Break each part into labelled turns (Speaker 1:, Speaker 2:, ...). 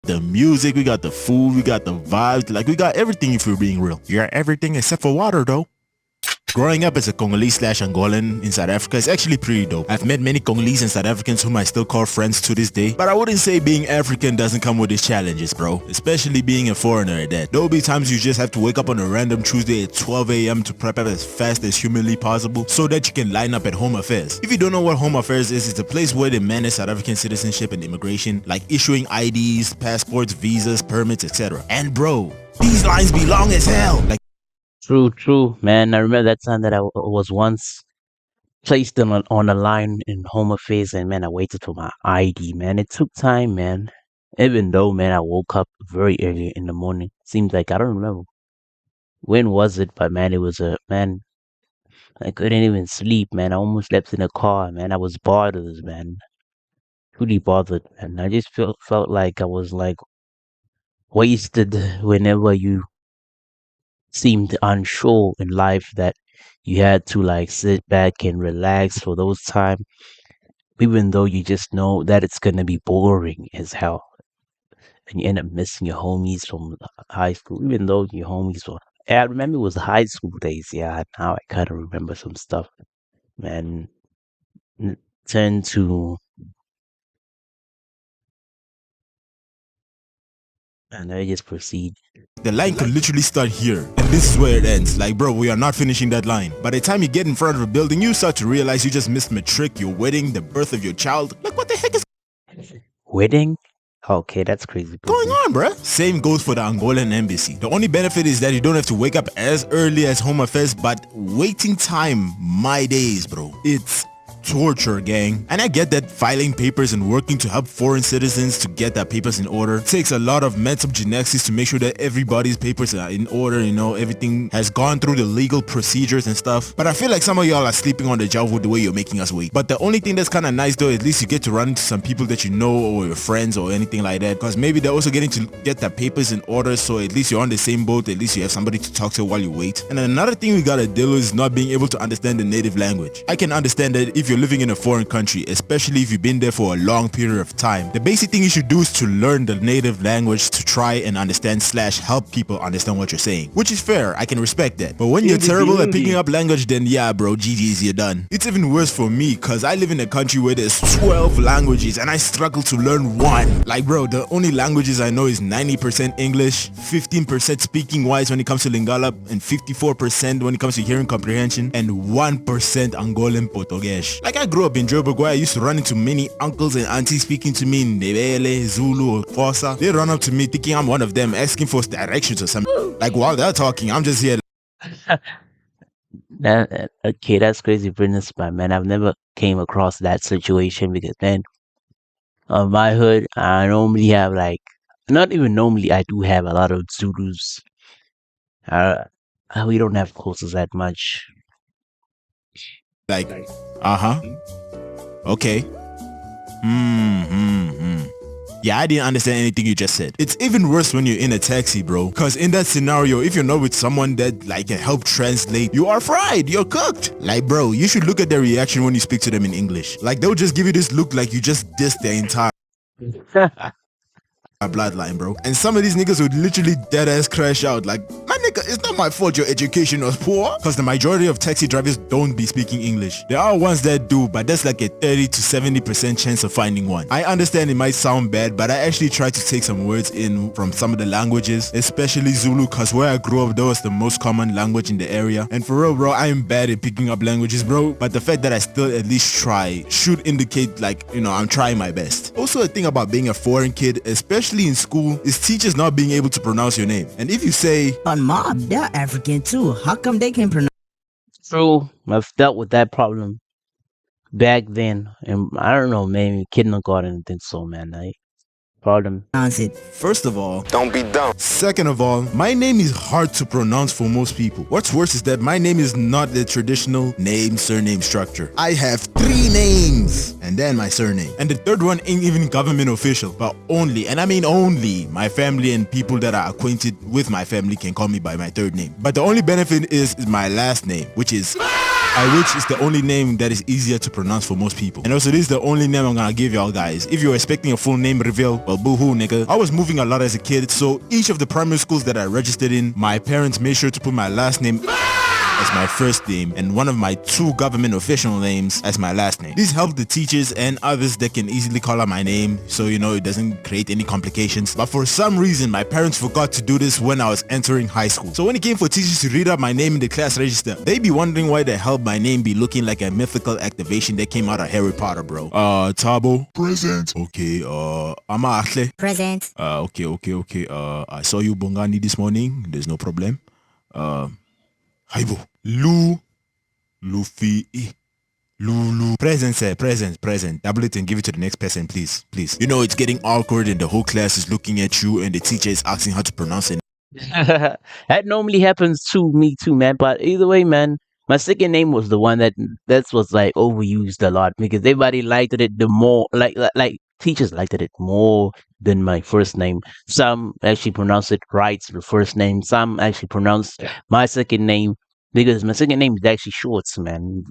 Speaker 1: the music, we got the food, we got the vibes, like we got everything if we're being real. You got everything except for water though. Growing up as a Congolese/Angolan in South Africa is actually pretty dope. I've met many Congolese and South Africans whom I still call friends to this day, but I wouldn't say being African doesn't come with its challenges, bro. Especially being a foreigner at that. There will be times you just have to wake up on a random Tuesday at 12 a.m. to prep up as fast as humanly possible so that you can line up at Home Affairs. If you don't know what Home Affairs is, it's a place where they manage South African citizenship and immigration, like issuing IDs, passports, visas, permits, etc. And bro, these lines be long as hell. Like,
Speaker 2: True, man. I remember that time that I was once placed on a line in Home Affairs, and man, I waited for my ID, man. It took time, man. Even though, man, I woke up very early in the morning. Seems like I don't remember when was it, but man, it was a man. I couldn't even sleep, man. I almost slept in the car, man. I was bothered, man. Truly bothered, and I just felt like I was like wasted whenever you seemed unsure in life that you had to like sit back and relax for those time, even though you just know that it's gonna be boring as hell, and you end up missing your homies from high school, even though your homies were. Yeah, I remember it was high school days. Yeah, now I kind of remember some stuff, man. Tend to, and I just proceed.
Speaker 1: the line could literally start here, and this is where it ends. Like, bro, we are not finishing that line. By the time you get in front of a building, you start to realize you just missed matric, your wedding, the birth of your child. Like, what the heck is
Speaker 2: Wedding? Okay, that's crazy.
Speaker 1: going on, bruh? Same goes for the Angolan embassy. The only benefit is that you don't have to wake up as early as Home Affairs, but waiting time, my days, bro. It's torture, gang. And I get that filing papers and working to help foreign citizens to get their papers in order takes a lot of mental gymnastics to make sure that everybody's papers are in order, you know, everything has gone through the legal procedures and stuff. But I feel like some of y'all are sleeping on the job with the way you're making us wait. But the only thing that's kind of nice though, at least you get to run into some people that you know or your friends or anything like that, because maybe they're also getting to get their papers in order, so at least you're on the same boat, at least you have somebody to talk to while you wait. And another thing we gotta deal with is not being able to understand the native language. I can understand that if you're living in a foreign country, especially if you've been there for a long period of time, the basic thing you should do is to learn the native language to try and understand / help people understand what you're saying, which is fair. I can respect that. But when you're terrible at picking up language, then yeah, bro, GG's, you're done. It's even worse for me because I live in a country where there's 12 languages and I struggle to learn one. Like, bro, the only languages I know is 90% English, 15% speaking wise when it comes to Lingala, and 54% when it comes to hearing comprehension, and 1% Angolan Portuguese. Like, I grew up in Joburg where I used to run into many uncles and aunties speaking to me in Ndebele, Zulu, or Xhosa. They run up to me thinking I'm one of them, asking for directions or something. Like, while they're talking, I'm just here.
Speaker 2: Okay, that's crazy, Prince, but man, I've never came across that situation because man, on my hood, I normally have like, not even normally, I do have a lot of Zulus. Uh, we don't have courses that much.
Speaker 1: Like, uh-huh. Okay. Yeah, I didn't understand anything you just said. It's even worse when you're in a taxi, bro. Cause in that scenario, if you're not with someone that like can help translate, you are fried, you're cooked. Like, bro, you should look at their reaction when you speak to them in English. Like, they'll just give you this look like you just dissed their entire bloodline, bro. And some of these niggas would literally dead ass crash out like, my nigga, it's not my fault your education was poor. Cause the majority of taxi drivers don't be speaking English. There are ones that do, but that's like a 30 to 70% chance of finding one. I understand it might sound bad, but I actually try to take some words in from some of the languages, especially Zulu, cause where I grew up, that was the most common language in the area. And for real, bro, I am bad at picking up languages, bro. But the fact that I still at least try should indicate like, you know, I'm trying my best. Also, a thing about being a foreign kid, especially in school, is teachers not being able to pronounce your name. And if you say,
Speaker 3: on mob, they're African too. How come they can pronounce?
Speaker 2: True, I've dealt with that problem back then, and I don't know, maybe kindergarten and think so, man. Problem.
Speaker 3: It.
Speaker 1: First of all, don't be dumb. Second of all, my name is hard to pronounce for most people. What's worse is that my name is not the traditional name-surname structure. I have 3 names and then my surname. And the third one ain't even government official, but only, and I mean only, my family and people that are acquainted with my family can call me by my third name. But the only benefit is my last name, which is which is the only name that is easier to pronounce for most people. And also, this is the only name I'm gonna give y'all guys. If you're expecting a full name reveal, well, boo-hoo, nigga. I was moving a lot as a kid, so each of the primary schools that I registered in, my parents made sure to put my last name as my first name and one of my 2 government official names as my last name. This helped the teachers and others that can easily call out my name, so you know it doesn't create any complications. But for some reason, my parents forgot to do this when I was entering high school. So when it came for teachers to read out my name in the class register, they be wondering why the hell my name be looking like a mythical activation that came out of Harry Potter, bro. Tabo. Present. Okay, Ama
Speaker 4: Present.
Speaker 1: Okay. I saw you Bongani this morning. There's no problem. Haibo. Luffy. Lulu. Present, sir. Present. Double it and give it to the next person, please. You know, it's getting awkward and the whole class is looking at you and the teacher is asking how to pronounce it.
Speaker 2: That normally happens to me too, man. But either way, man, my second name was the one that was like overused a lot because everybody liked it the more, like teachers liked it more than my first name. Some actually pronounce it right, the first name. Some actually pronounce my second name because my second name is actually shorts, man.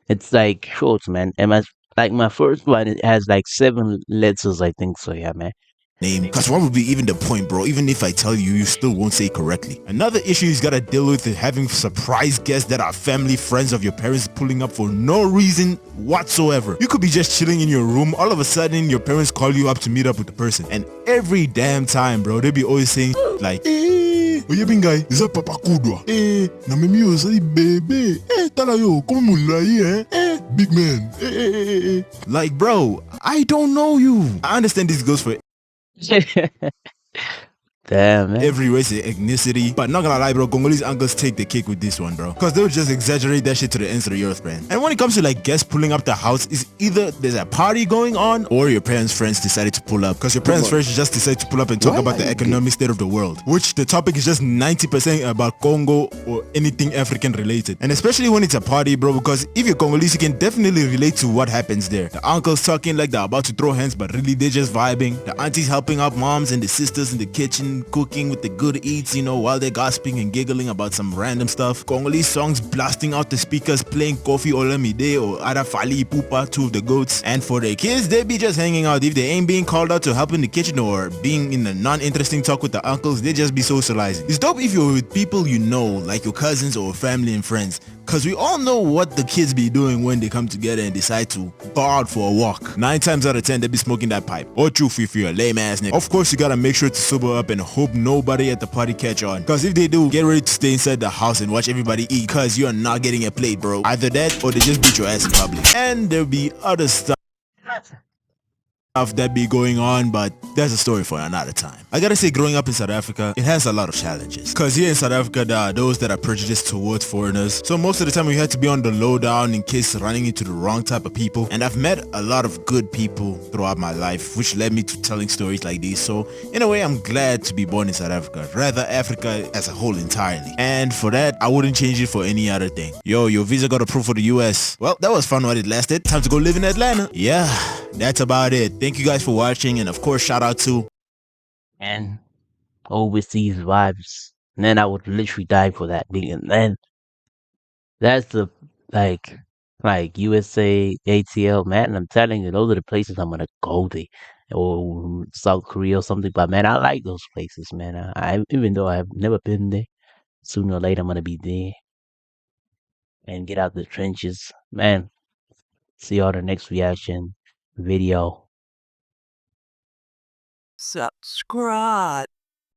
Speaker 2: It's like shorts, man. And my first one, it has like 7 letters, I think. So yeah, man.
Speaker 1: Name, because what would be even the point, bro? Even if I tell you, you still won't say it correctly. Another issue he's gotta deal with is having surprise guests that are family, friends of your parents pulling up for no reason whatsoever. You could be just chilling in your room, all of a sudden your parents call you up to meet up with the person, and every damn time, bro, they be always saying like, oye bingai, is that Papa Kudwa? Na mimi yo say baby, tala yo, come mulai, big man, Like, bro, I don't know you. I understand this goes for
Speaker 2: Damn, man.
Speaker 1: every race and ethnicity, but not gonna lie, bro, Congolese uncles take the cake with this one, bro, because they would just exaggerate that shit to the ends of the earth, man. And when it comes to like guests pulling up the house, is either there's a party going on or your parents' friends decided to pull up, because your parents' friends just decided to pull up and talk about the economic state of the world, which the topic is just 90% about Congo or anything African related. And especially when it's a party, bro, because if you're Congolese, you can definitely relate to what happens there. The uncles talking like they're about to throw hands, but really they're just vibing. The aunties helping out moms and the sisters in the kitchen cooking with the good eats, you know, while they're gossiping and giggling about some random stuff. Congolese songs blasting out the speakers, playing Kofi Olomide or Ada Fali Ipupa, 2 of the goats. And for the kids, they be just hanging out. If they ain't being called out to help in the kitchen or being in a non-interesting talk with the uncles, they just be socializing. It's dope if you're with people you know, like your cousins or family and friends, because we all know what the kids be doing when they come together and decide to go out for a walk. 9 times out of 10, they be smoking that pipe. Or truth if you're a lame ass nigga. Of course, you gotta make sure to sober up and hope nobody at the party catch on. Because if they do, get ready to stay inside the house and watch everybody eat, because you're not getting a plate, bro. Either that or they just beat your ass in public. And there'll be other stuff that be going on, but that's a story for another time. I gotta say, growing up in South Africa, it has a lot of challenges, because here in South Africa there are those that are prejudiced towards foreigners, so most of the time we had to be on the lowdown in case running into the wrong type of people. And I've met a lot of good people throughout my life, which led me to telling stories like these. So in a way, I'm glad to be born in South Africa, rather Africa as a whole entirely, and for that I wouldn't change it for any other thing. Yo, your visa got approved for the US. Well, that was fun while it lasted. Time to go live in Atlanta. Yeah, that's about it. Thank you guys for watching, and of course shout out to
Speaker 2: And overseas vibes. And then I would literally die for that. And then that's the like USA, ATL, man. I'm telling you, those are the places I'm gonna go to, or South Korea or something. But man, I like those places, man. I even though I've never been there, sooner or later I'm gonna be there and get out the trenches, man. See y'all the next reaction video.
Speaker 5: Subscribe.